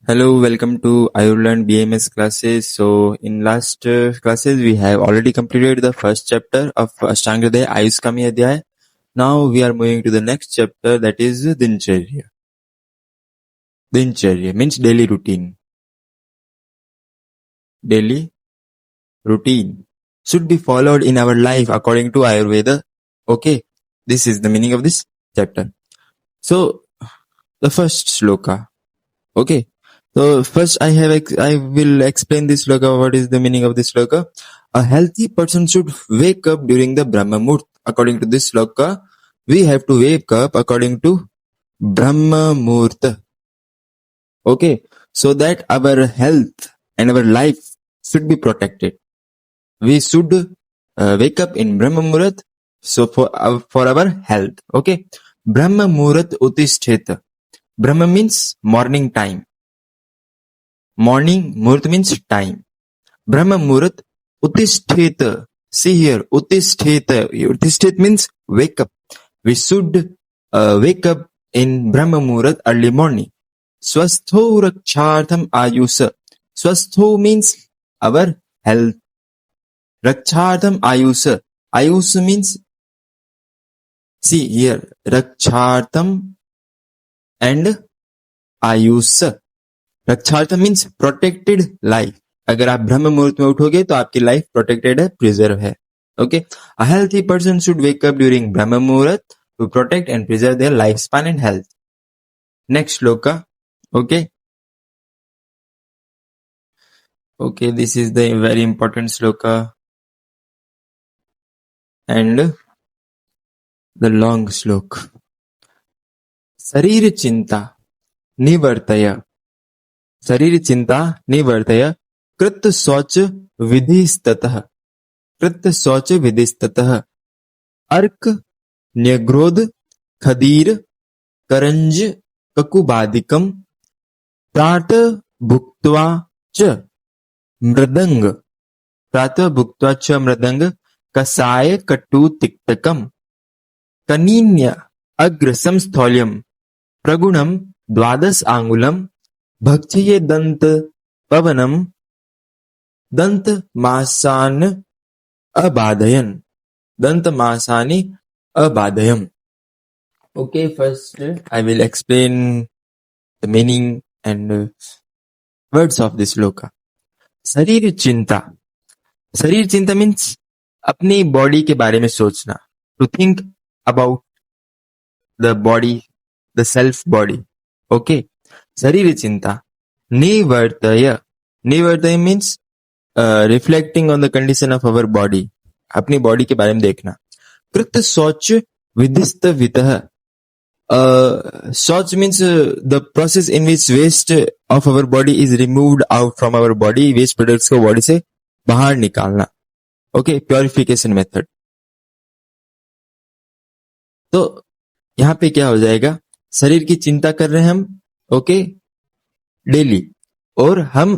Hello, welcome to Ireland BMS classes. So, in last classes, we have already completed the first chapter of Ashtanga Hridaya Ayushkami Adhyay. Now, we are moving to the next chapter, that is Dincharya. Dincharya means daily routine. Daily routine should be followed in our life according to Ayurveda. Okay, this is the meaning of this chapter. So, the first shloka. Okay. So first I will explain this shloka. What is the meaning of this shloka? A healthy person should wake up during the Brahma Muhurt. According to this shloka, we have to wake up according to Brahma Muhurt. Okay, so that our health and our life should be protected. We should wake up in Brahma Muhurt, so for our health. Okay, Brahma Muhurt Utistheta. Brahma means morning time. Morning, Muhurt means time. Brahma Muhurt, Utistheta. See here, Utistheta. Utistheta means wake up. We should wake up in Brahma Muhurt early morning. Swastho Rakshārtham Ayusa. Swastho means our health. Rakshārtham Ayusa. Ayusa means, see here, Rakshārtham and Ayusa. रक्षार्थम means protected life. अगर आप ब्रह्म मुहूर्त में उठोगे तो आपकी life protected है, प्रिजर्व है. Okay, a healthy person should wake up during ब्रह्म मुहूर्त to protect and preserve their life span and health. Next shloka. Okay, this is the very important shloka and the long shlok. शरीर चिंता निवर्तय. शरीर चिंता निवर्तय. कृत शौच विधिस्ततः. कृत शौच विधिस्ततः. अर्क न्यग्रोध खदीर करंज ककुबादिकम. प्रातः भुक्त्वा च मृदंग. प्रातः भुक्त्वा च मृदंग कसाय कटु तिक्तकम. कनीन्य अग्र संस्थौल्यम प्रगुणम द्वादश आंगुलम. भक्षये दंत पवनम दंत मासान अबाधयन. दंत मासानि अबाधयम. Okay, first I will explain the meaning and words of this shloka. शरीर चिंता. शरीर चिंता means अपनी बॉडी के बारे में सोचना. To think about the body, the self body. Okay. शरीर चिंता. निवर्तय. निवर्तय means reflecting on the condition of our body. अपनी बॉडी के बारे में देखना. कृत शौच विधिस्त वितः. शौच means the process in which waste of our body is removed out from our body. Waste products को बॉडी से बाहर निकालना. Okay, purification method. तो यहाँ पे क्या हो जाएगा? शरीर की चिंता कर रहे हैं हम. Okay, daily. और हम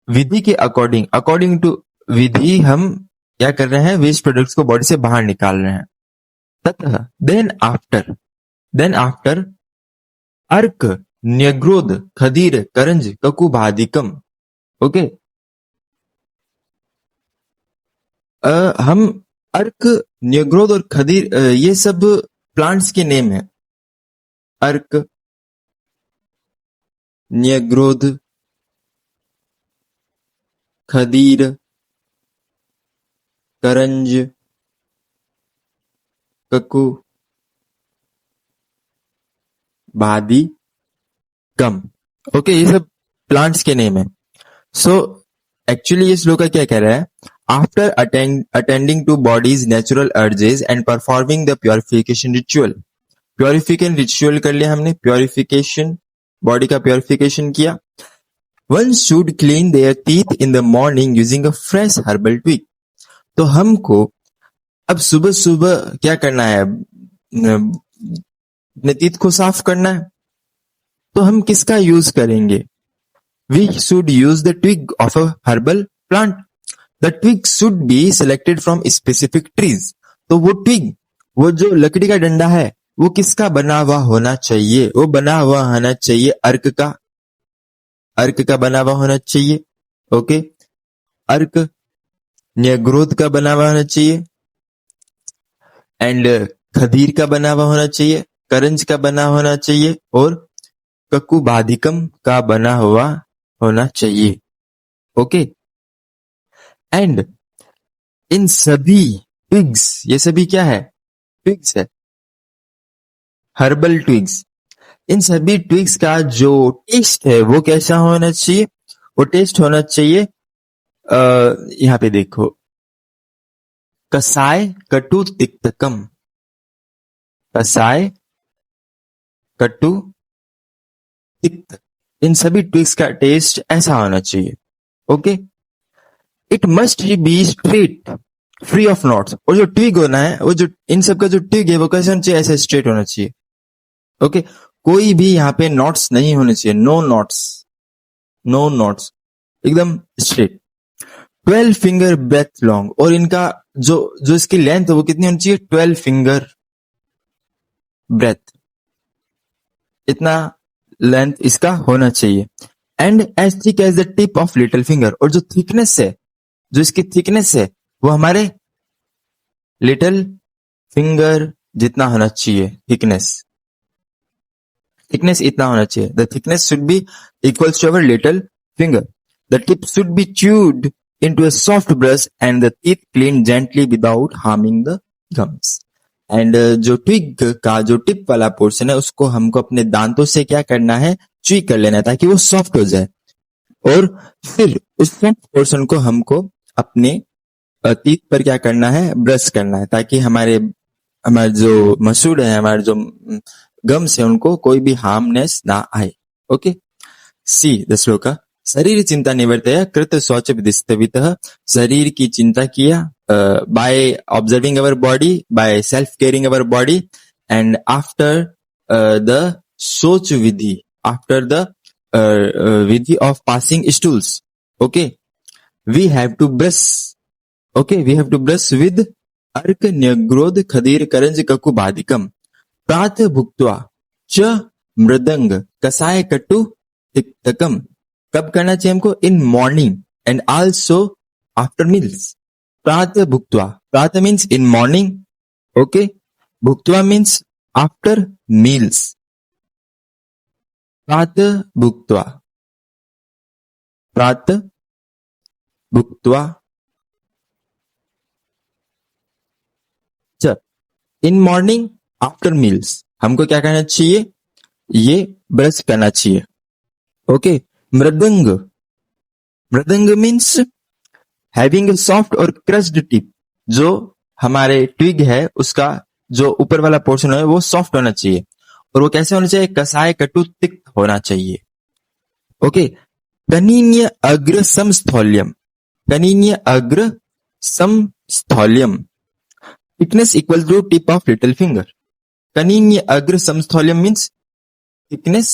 विधि के अकॉर्डिंग टू विधि हम क्या कर रहे हैं? वेस्ट प्रोडक्ट्स को बॉडी से बाहर निकाल रहे हैं. ततः देन आफ्टर अर्क न्यग्रोध खदीर करंज ककुबादिकम. ओके, हम अर्क न्यग्रोध और खदीर ये सब प्लांट्स के नेम है. अर्क न्यग्रोध खदीर करंज ककु बादी कम. ओके, ये सब प्लांट्स के नेम है. सो एक्चुअली ये श्लोक क्या कह रहा है? After attending to body's natural urges and performing the purification ritual. Purification ritual कर लिया हमने. प्योरिफिकेशन, बॉडी का प्योरिफिकेशन किया. One should clean their teeth in the morning using a fresh herbal twig. तो हमको अब सुबह सुबह क्या करना है? अपने टीथ को साफ करना है. तो हम किसका यूज करेंगे? We should use the twig of a herbal plant. The twig should be selected from specific trees. तो वो ट्विग, वो जो लकड़ी का डंडा है, वो किसका बना हुआ होना चाहिए? वो बना हुआ होना चाहिए अर्क का. अर्क का बना हुआ होना चाहिए। ओके, अर्क न्यग्रोध का बना हुआ होना चाहिए, एंड खदीर का बना हुआ होना चाहिए, करंज का बना होना चाहिए, और ककुबाधिकम का बना हुआ होना चाहिए। ओके, एंड इन सभी ट्विग्स, ये सभी क्या है? ट्विग्स है, हर्बल ट्विग्स। इन सभी ट्विग्स का जो टेस्ट है वो कैसा होना चाहिए? वो टेस्ट होना चाहिए, यहाँ पे देखो, कसाय कटु तिक्तकम, कसाय कटु तिक्त। इन सभी ट्विग्स का टेस्ट ऐसा होना चाहिए। Okay, it must be straight free of knots. और जो ट्विग होना है, वो जो इन सब का जो ट्विग है वो कैसे होना चाहिए? ऐसे स्ट्रेट होना चाहिए। ओके, कोई भी यहाँ पे नॉट्स नहीं होने चाहिए, नो नॉट्स, नो नॉट्स, एकदम स्ट्रेट। 12 फिंगर ब्रेथ लॉन्ग, और इनका जो जो इसकी लेंथ है वो कितनी होनी चाहिए? 12 फिंगर ब्रेथ, इतना लेंथ इसका होना चाहिए। And as thick as the tip of little finger, और जो थिकनेस है, जो इसकी थिकनेस है वो हमारे लिटिल फिंगर जितना होना चाहिए। थिकनेस, thickness इतना होना चाहिए। The thickness should be equals to our little finger. The tip should be chewed into a soft brush and the teeth cleaned gently without harming the gums. And जो twig का जो tip वाला portion है उसको हमको अपने दांतों से क्या करना है? च्वी कर लेना है ताकि वो सॉफ्ट हो जाए, और फिर उस सॉफ्ट पोर्शन को हमको अपने टीथ पर क्या करना है? ब्रश करना है, ताकि हमारे जो मसूड़ है, हमारे जो गम्स है, उनको कोई भी हार्मनेस ना आए। Okay, see the shloka. शरीर चिंता निवर्तय कृत शौच विदिस्तवितः, शरीर की चिंता किया by observing our body, by self caring our body, and after the शौच विधि, आफ्टर द विधि of passing stools, okay, we have to brush, okay, we have to brush with अर्क न्यग्रोध खदीर करंज ककुबाधिकम प्रातः भुक्त्वा च मृदंग कसाय कटु तिक्तकम। कब करना चाहिए हमको? In morning and also after meals. प्रातः भुक्त्वा, प्रातः मीन्स इन मॉर्निंग, ओके, भुक्त्वा मीन्स आफ्टर मील्स। प्रातः भुक्त्वा, प्रातः भुक्त्वा च इन मॉर्निंग आफ्टर मील्स हमको क्या करना चाहिए? ये ब्रश करना चाहिए। ओके, मृदंग, मृदंग मीन्स हैविंग ए सॉफ्ट और क्रस्ड टिप। जो हमारे ट्विग है उसका जो ऊपर वाला पोर्शन है वो सॉफ्ट होना चाहिए, और वो कैसे होना चाहिए? कसाय कटु तिक्त होना चाहिए। ओके, कनीन्य अग्र समस्थौल्यम, कनीन्य अग्र समस्थौल्यम, thickness equal to tip of little finger. Kaninya agra samstholyam means thickness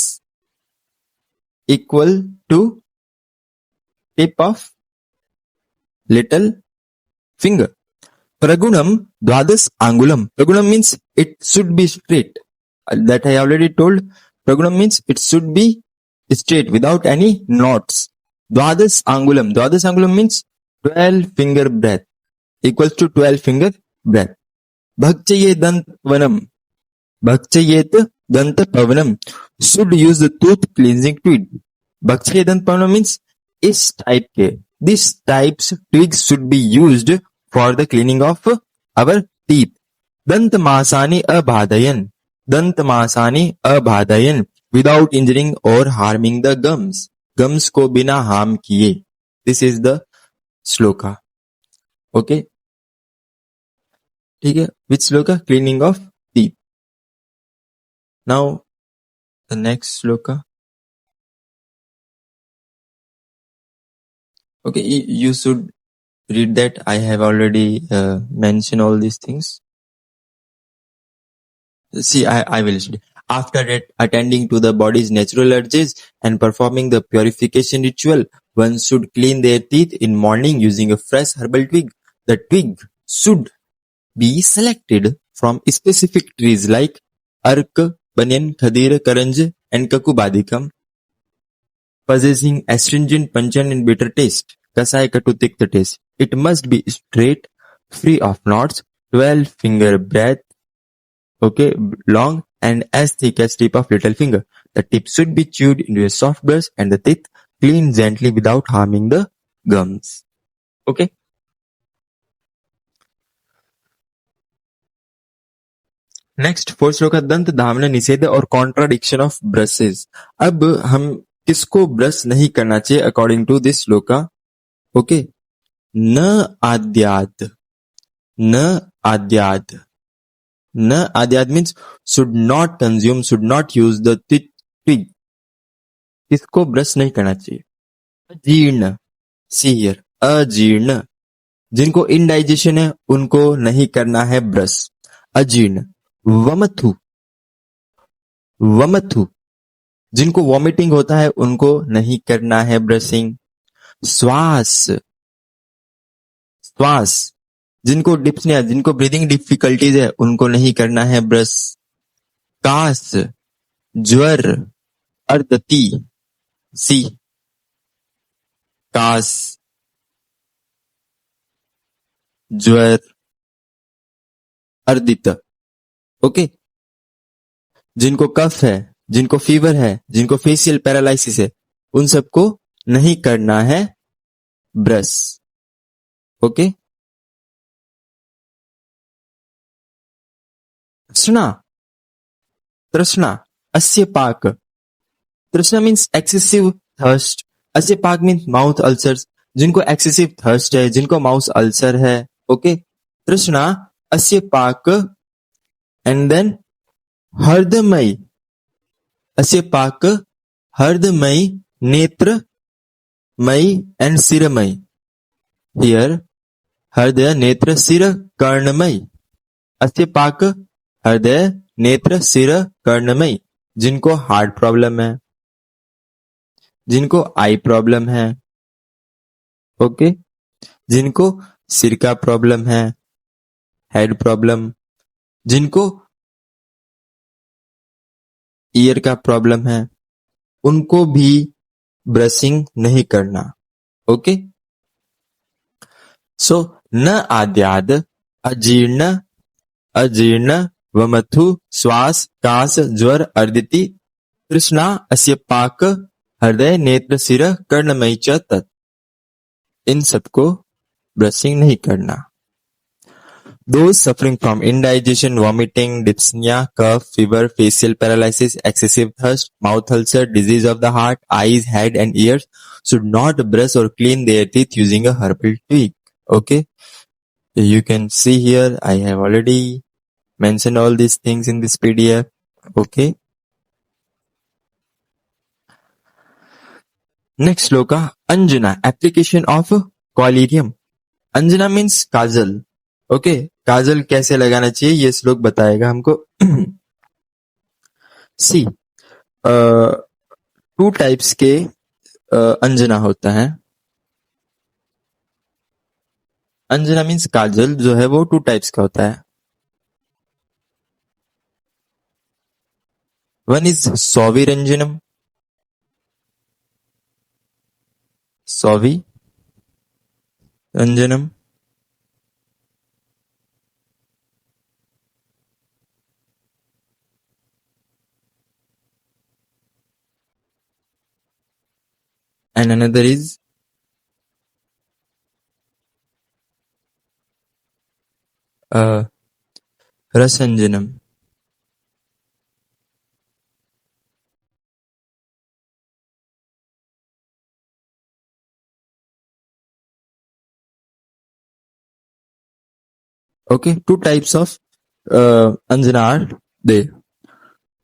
equal to tip of little finger. Pragunam dvadas angulam. Pragunam means it should be straight. That I already told. Pragunam means it should be straight without any knots. Dvadas angulam. Dvadas angulam means 12 finger breadth equals to 12 finger breadth. भक्षये दंत वनम, भक्षयेत दंत पवनम, should use the tooth cleansing twig. भक्षये दंत पवनम means इस type के, this types twigs should be used for the cleaning of our teeth. दंत मासानि अबाधयन, दंत मासानि अबाधयन, without injuring or harming the gums. gums को बिना harm किए. This is the shloka. Okay, ठीक है, which shloka? Cleaning of teeth. Now the next shloka. Okay, you should read that. I have already mentioned all these things. See, I will study. After attending to the body's natural urges and performing the purification ritual, one should clean their teeth in morning using a fresh herbal twig. The twig should be selected from specific trees like ark, banyan, khadir, karanj, and kakubadikam. possessing astringent, pungent and bitter taste. Kasai ka to thick the taste. It must be straight, free of knots, 12 finger breadth, okay, long and as thick as tip of little finger. The tip should be chewed into a soft brush and the teeth cleaned gently without harming the gums. Okay. Next fourth श्लोक दंत धामन निषेध और contradiction of brushes. अब हम किसको brush नहीं करना चाहिए according to this shloka. Okay. न आद्याद, न आद्याद, न आद्याद means should not consume, should not use the twig. किसको ब्रश नहीं करना चाहिए. अजीर्ण, सी हियर, अजीर्ण, जिनको इनडाइजेशन है उनको नहीं करना है ब्रश. अजीर्ण. वमथु, वमथु, जिनको वॉमिटिंग होता है उनको नहीं करना है ब्रशिंग. श्वास, श्वास, जिनको डिप्सनिया, जिनको ब्रीदिंग डिफिकल्टीज है उनको नहीं करना है ब्रश. कास, ज्वर, अर्दती, सी, कास, ज्वर, अर्दित. ओके. जिनको कफ है, जिनको फीवर है, जिनको फेशियल पैरालिसिस है, उन सबको नहीं करना है ब्रश. ओके. तृष्णा, तृष्णा, अस्य पाक. तृष्णा मीन्स एक्सेसिव थर्स्ट. अस्य पाक मीन्स माउथ अल्सर्स. जिनको एक्सेसिव थर्स्ट है, जिनको माउथ अल्सर है. ओके. तृष्णा, अस्य पाक एंड देन हर्दमयी. अस्य पाक, हर्दमयी, नेत्रमयी एंड सिरमयी. हियर हृदय, नेत्र, सिर, कर्णमयी. अस्य पाक, हृदय, नेत्र, सिर, कर्णमयी. जिनको हार्ट प्रॉब्लम है, जिनको आई प्रॉब्लम है, ओके, जिनको सिर का प्रॉब्लम है, हेड प्रॉब्लम, जिनको ईयर का प्रॉब्लम है, उनको भी ब्रशिंग नहीं करना. ओके. सो न आद्याद, अजीर्ण, अजीर्ण, वमथु, श्वास, कास, ज्वर, अर्दिति, तृष्णा, अस्य पाक, हृदय, नेत्र, सिर, कर्णमयी च तत्. इन सबको ब्रशिंग नहीं करना. Those suffering from indigestion, vomiting, dyspnea, cough, fever, facial paralysis, excessive thirst, mouth ulcer, disease of the heart, eyes, head and ears should not brush or clean their teeth using a herbal twig. Okay. You can see here I have already mentioned all these things in this PDF. Okay. Next shloka, Anjana, application of collyrium. Anjana means kajal. Okay. काजल कैसे लगाना चाहिए ये श्लोक बताएगा हमको. सी, 2 types के अंजना होता है. अंजना मीन्स काजल जो है वो 2 टाइप्स का होता है. वन इज सौवी रंजनम, सौवी रंजनम, and another is Rasanjanam. Okay, 2 types of Anjana are there.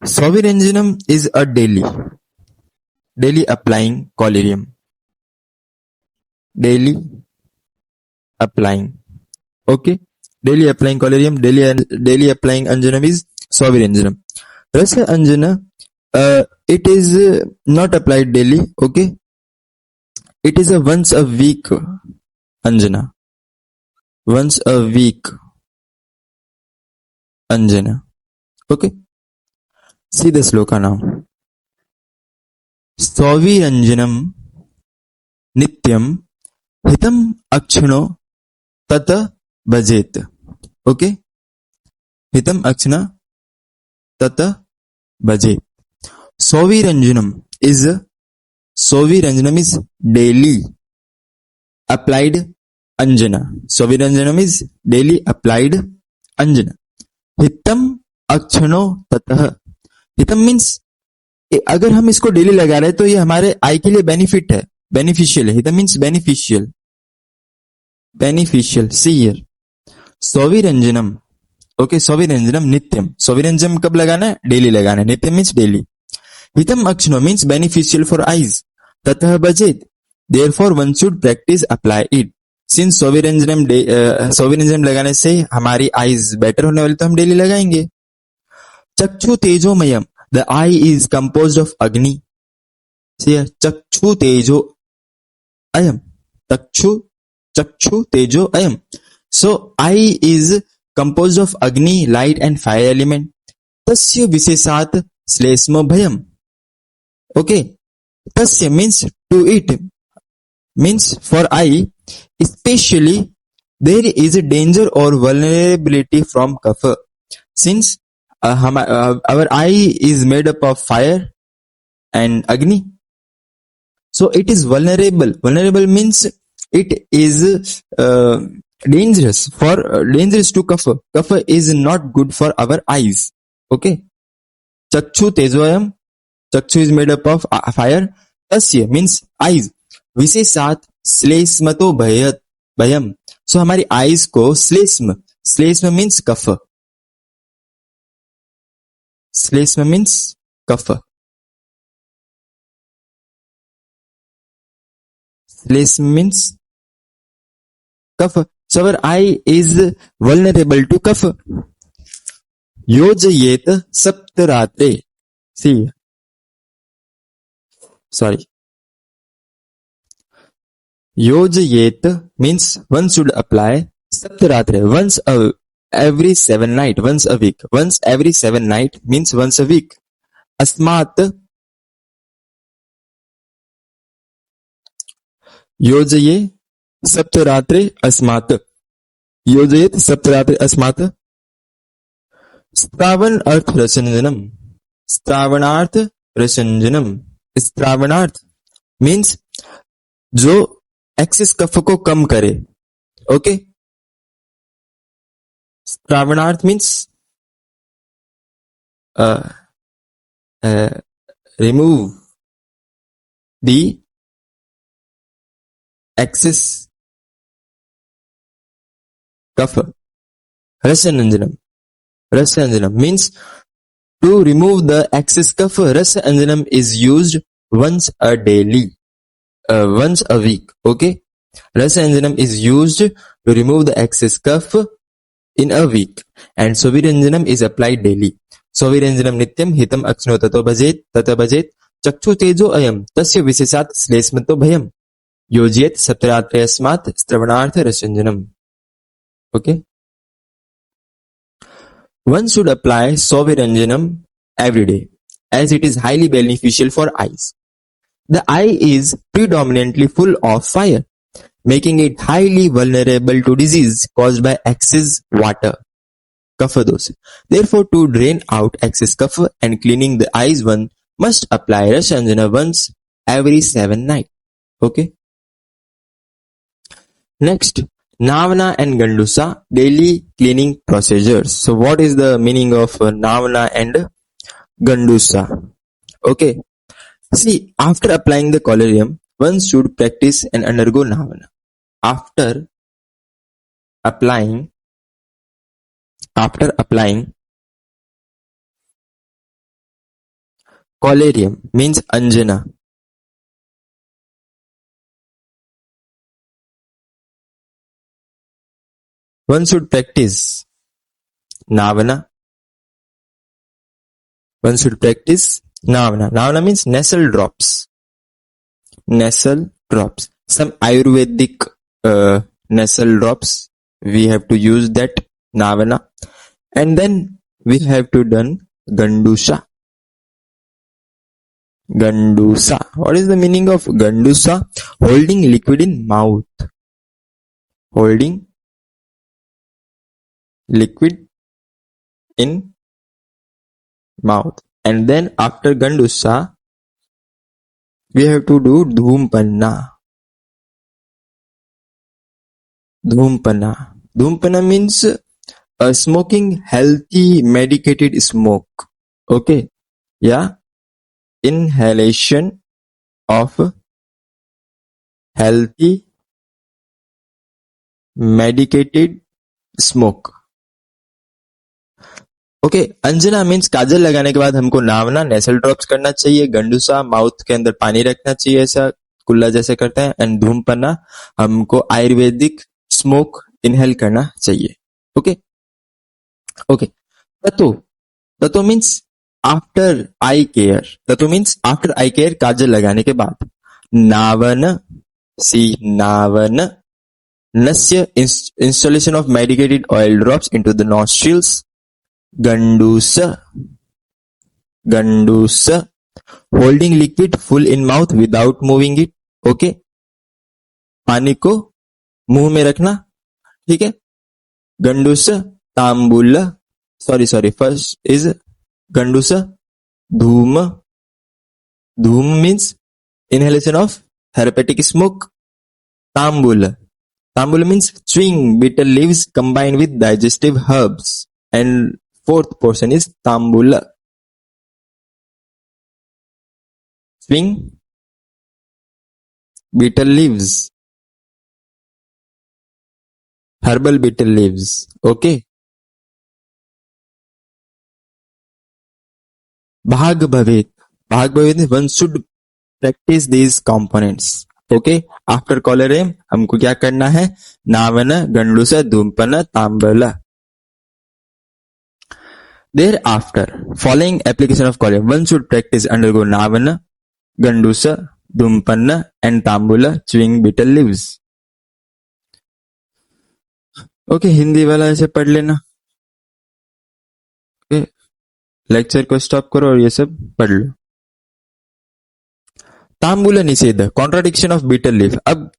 Soviranjanam is a daily applying collyrium. Daily applying. Okay. Daily applying collyrium, daily applying Anjanam is Soviranjanam. Rasa Anjana, it is not applied daily. Okay. It is a once a week Anjana. Once a week Anjana. Okay. See the sloka now. सौविरंजनम नित्यम हितम अक्षणो तत भजेत. Okay, हितम अक्षण तत भजेत. Soviranjanam is daily applied anjana. Soviranjanam is daily applied anjana. हितम अक्षणो ततः. हितम means अगर हम इसको daily लगा रहे हैं तो ये हमारे आई के लिए बेनिफिट है, बेनिफिशियल है. हितम means beneficial, beneficial. See here सौविरंजनम. ओके, सौविरंजनम नित्यम. सौविरंजनम कब लगाना है? डेली लगाना है. नित्यम मीन्स डेली. हितम अक्षणो मीन्स बेनिफिशियल फॉर आईज. ततः भजेत, therefore one should practice apply it. Since सौविरंजनम लगाने से हमारी आईज बेटर होने वाली तो हम डेली लगाएंगे. चक्षु तेजोमयम. The eye is composed of अग्नि. चक्षु तेजो अयम. चक्षु तेजो अयम. So I is composed of Agni, light and fire element. Tasya विशेषात श्लेष्म भयम. Okay, tasya means to it, means for I, especially there is a danger or vulnerability from kapha. Since our eye is made up of fire and Agni, so it is vulnerable. Vulnerable means it is dangerous to kapha. Kapha is not good for our eyes. Okay. Chakshu tejoyam. Chakshu is made up of fire. Tasya means eyes. विशेषात श्लेष्मतो भयम. So हमारी eyes को श्लेष्म means cough. श्लेष्म means cough. श्लेष्म means cough. So our eye is vulnerable to kapha. Yojayet saptaratre. See, sorry. Yojayet means one should apply saptaratre once every 7 night, once a week. Once every 7 night means once a week. Asmat yojaye saptaratre अस्मात्. योजयेत सप्तरात्रि अस्मात्. श्रावण अर्थ रसंजनम. श्रावणार्थ रसंजनम. श्रावणार्थ मीन्स जो एक्सेस कफ को कम करे. ओके, श्रावणार्थ means remove the excess kapha. Rasananjanam. Rasananjanam means to remove the excess kapha. Rasananjanam is used once a week. Okay. Rasananjanam is used to remove the excess kapha in a week. And Soviranjanam is applied daily. Soviranjanam nityam hitam akshno tato bhajet. Tata bhajet. Chakshu tejo ayam. Tasya visesat slesmato bhayam. Yojiet saptaratre asmat stravanartha rasanjanam. Okay. One should apply Soviranjanam every day as it is highly beneficial for eyes. The eye is predominantly full of fire, making it highly vulnerable to disease caused by excess water. Kapha dosa. Therefore, to drain out excess kapha and cleaning the eyes, one must apply Rasanjana once every 7 nights. Okay. Next, Navana and Gandusa daily cleaning procedures. So what is the meaning of Navana and Gandusa? Okay. See, after applying the collyrium, one should practice and undergo Navana. After applying collyrium means Anjana. One should practice Navana. Navana means nasal drops. Some Ayurvedic nasal drops. We have to use that Navana. And then we have to done Gandusa. Gandusa. What is the meaning of Gandusa? Holding liquid in mouth. Holding liquid in mouth. And then after Gandusa, we have to do Dhumpanna. Dhumpanna. Dhumpanna means smoking healthy medicated smoke. Okay. Yeah. Inhalation of healthy medicated smoke. Okay अंजना means kajal लगाने के बाद हमको नावना नेसल drops करना चाहिए, गंडूसा mouth के अंदर पानी रखना चाहिए ऐसा कुल्ला जैसे करते हैं, एंड धूमपन्ना हमको आयुर्वेदिक स्मोक इनहेल करना चाहिए. ओके ओके ततो ततो मीन्स आफ्टर आई केयर. ततो मीन्स आफ्टर आई केयर काजल लगाने के बाद. नावन सी नावन नस्य installation of medicated oil drops into the nostrils. Gandusa. Gandusa. Holding liquid full in mouth without moving it. Okay. पानी को मुंह में रखना. ठीक है. Gandusa. तांबुला. Sorry. First is Gandusa. Dhuma. Dhum means inhalation of therapeutic smoke. Tambula. Tambula means chewing bitter leaves combined with digestive herbs. And fourth portion is Tambula. Swing bitter leaves. Herbal bitter leaves. Okay. Bhag Bhavet. Bhag Bhavet means one should practice these components. Okay. After Kolarem, हमको क्या करना है? नावना, गंडूसा, धूमपना, तांबला. Thereafter, following application of Kolarem, one should practice undergo Navana, Gandusa, Dhumpanna and Tambula, chewing bitter leaves. Okay, Hindi वाला ऐसे पढ़ लेना. Okay, lecture को स्टॉप करो और ये सब पढ़ लो. Tambula निषेध, contradiction of bitter leaf. अब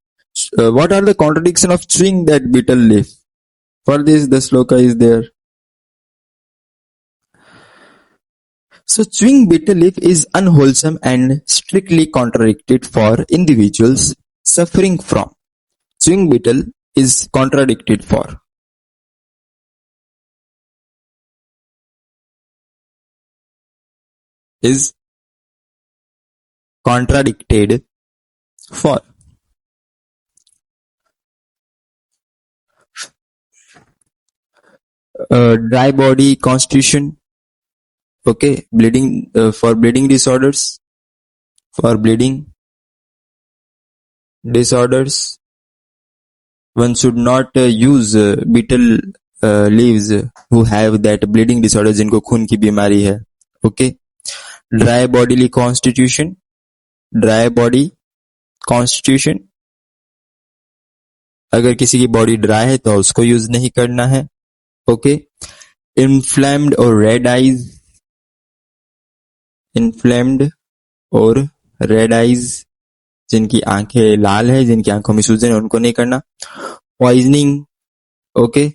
what are the contradiction of chewing that bitter leaf? For this, the sloka is there. So chewing bitter leaf is unwholesome and strictly contradicted for individuals suffering from. Chewing bitter is contradicted for. Is contradicted for. Dry body constitution. Okay, bleeding for bleeding disorders. For bleeding disorders, one should not use bitter leaves who have that bleeding disorder जिनको खून की बीमारी है. Okay, dry bodily constitution. Dry body constitution. अगर किसी की body dry है तो उसको यूज नहीं करना है. Okay, inflamed or red eyes. Inflamed और रेड आइज जिनकी आंखें लाल है, जिनकी आंखों में सूजन है, उनको नहीं करना. Poisoning. Okay,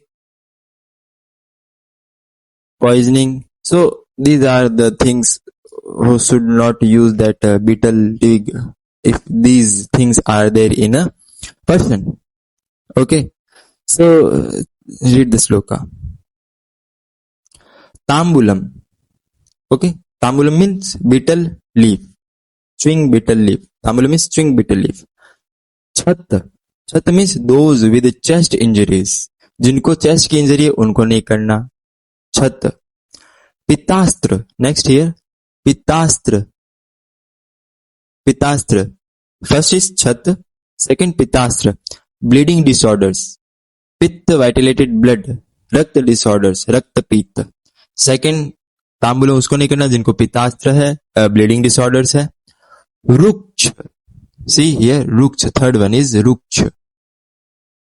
poisoning. So these are the things who should not use that bitter leaf if these things are there in a person. Okay, so read the sloka. Tambulam. Okay, Tambulam means bitter leaf. Chewing bitter leaf. Tambulam means chewing bitter leaf. Chat. Chat means those with chest injuries. जिनको chest की injury है उनको नहीं करना. छत. पित्तास्त्र. Next here. पित्तास्त्र. पित्तास्त्र. First is छत. Second पित्तास्त्र. Bleeding disorders. पित्त vitilated blood. रक्त disorders. रक्त पित्त. Second तांबुलम उसको नहीं करना जिनको पित्तास्त्र है, ब्लीडिंग डिसऑर्डर्स है. रुक्ष. सी हियर रुक्ष. थर्ड वन इज रुक्ष.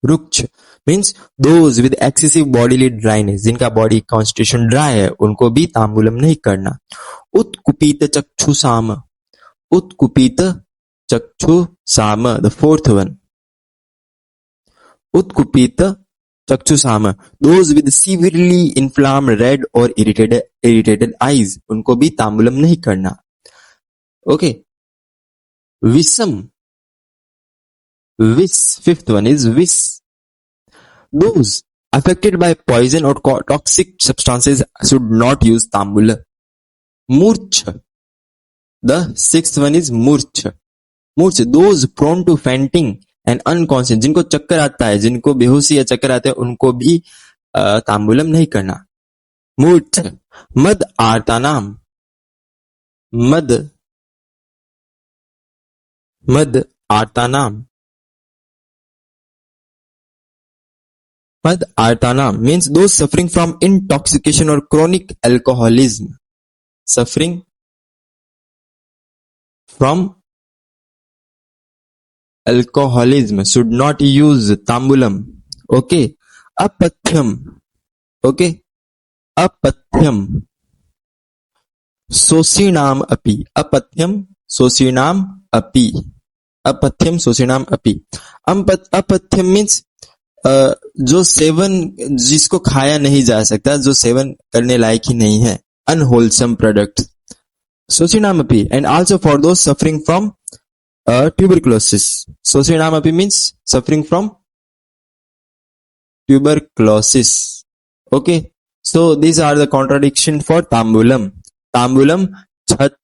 रुक्ष means those with excessive bodily dryness, जिनका बॉडी कॉन्स्टिट्यूशन ड्राई है, उनको भी तांबुलम नहीं करना. उत्कुपित चक्षुषाम. Utkupita Chakshusama, the fourth one. Utkupita Chakshusama, those with severely inflamed red or irritated eyes, उनको भी तांबूलम नहीं करना. Okay. Visam, vis, fifth one is vis. Those affected by poison or toxic substances should not use tambula. Murcha, the sixth one is murcha. Murcha, those prone to fainting and unconscious, जिनको चक्कर आता है, जिनको बेहोशी या चक्कर आते हैं, उनको भी तांबूलम नहीं करना. मूर्छ. मद आर्तानाम, मद आर्तानाम. Mad artanam means those suffering from intoxication or chronic alcoholism. Suffering from alcoholism should not use tambulam. Okay. Apathyam. Okay. Apathyam. Sosinam api. Apathyam sosinam api. Apathyam sosinam api. Apathyam means जो seven जिसको खाया नहीं जा सकता, जो seven करने लायक ही नहीं है, unwholesome products. Sosinamapi, and also for those suffering from tuberculosis. Sosinamapi means suffering from tuberculosis. Okay, so these are the contradiction for tambulam. Tambulam, chat,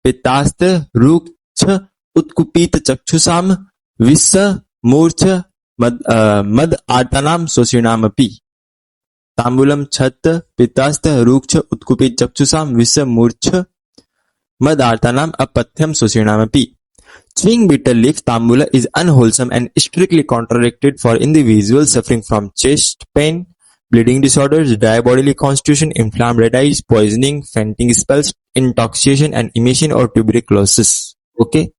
pitast, rukcha, utkupit chakshusam, vissa, murcha, मद आर्तानाम सोसिनाम अपि. तांबूलम छत पित्तास्थ रूक्ष उत्कुपित चक्षुषाम विष मूर्छ मद आर्तानाम अपथ्यम सोसिनाम अपि. Chewing bitter leaf tambula is unwholesome and strictly contradicted for individuals suffering from chest pain, bleeding disorders, dry bodily constitution, inflamed red eyes, poisoning, fainting spells, intoxication and emission or tuberculosis. Okay.